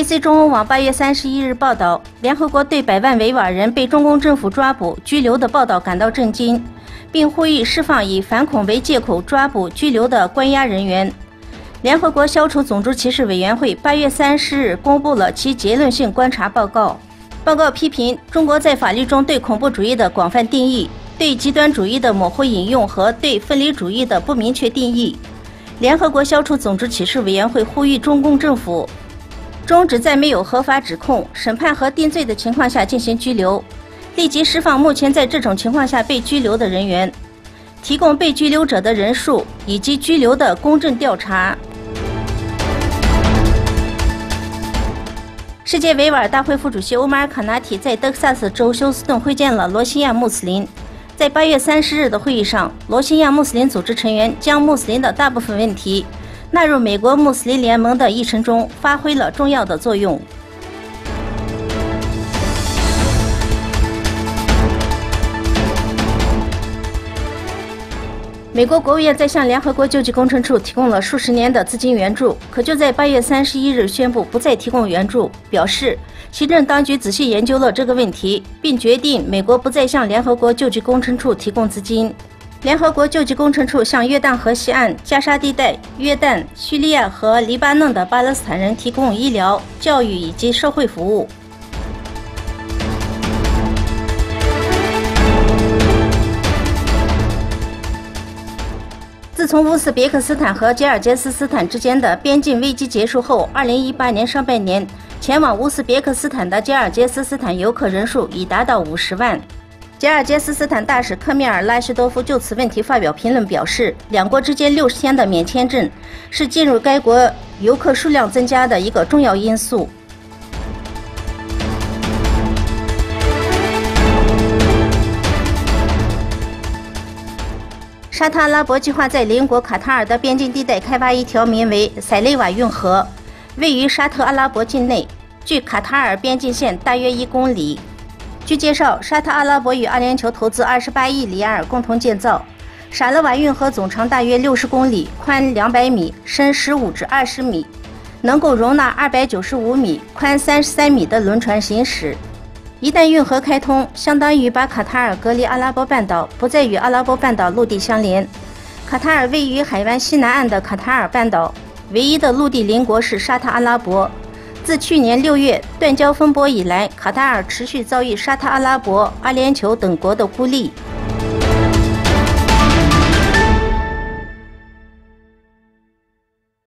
BBC 中文网8月31日报道，联合国对百万维吾尔人被中共政府抓捕、拘留的报道感到震惊，并呼吁释放以反恐为借口抓捕、拘留的关押人员。联合国消除种族歧视委员会8月30日公布了其结论性观察报告。报告批评中国在法律中对恐怖主义的广泛定义、对极端主义的模糊引用和对分离主义的不明确定义。联合国消除种族歧视委员会呼吁中共政府终止在没有合法指控、审判和定罪的情况下进行拘留，立即释放目前在这种情况下被拘留的人员，提供被拘留者的人数以及拘留的公正调查。世界维吾尔大会副主席欧马尔·卡纳提在德克萨斯州休斯顿会见了罗兴亚穆斯林。在8月30日的会议上，罗兴亚穆斯林组织成员将穆斯林的大部分问题纳入美国穆斯林联盟的议程中，发挥了重要的作用。美国国务院在向联合国救济工程处提供了数十年的资金援助，可就在8月31日宣布不再提供援助，表示行政当局仔细研究了这个问题，并决定美国不再向联合国救济工程处提供资金。联合国救济工程处向约旦河西岸、加沙地带、约旦、叙利亚和黎巴嫩的巴勒斯坦人提供医疗、教育以及社会服务。自从乌兹别克斯坦和吉尔吉斯斯坦之间的边境危机结束后，2018年上半年前往乌兹别克斯坦的吉尔吉斯斯坦游客人数已达到50万。吉尔吉斯斯坦大使科米尔·拉什多夫就此问题发表评论，表示，两国之间60天的免签证是进入该国游客数量增加的一个重要因素。沙特阿拉伯计划在邻国卡塔尔的边境地带开发一条名为塞雷瓦运河，位于沙特阿拉伯境内，距卡塔尔边境线大约1公里。据介绍，沙特阿拉伯与阿联酋投资28亿里亚尔共同建造。沙勒瓦运河总长大约60公里，宽200米，深15至20米，能够容纳295米、宽33米的轮船行驶。一旦运河开通，相当于把卡塔尔隔离阿拉伯半岛，不再与阿拉伯半岛陆地相连。卡塔尔位于海湾西南岸的卡塔尔半岛，唯一的陆地邻国是沙特阿拉伯。自去年6月断交风波以来，卡塔尔持续遭遇沙特阿拉伯、阿联酋等国的孤立。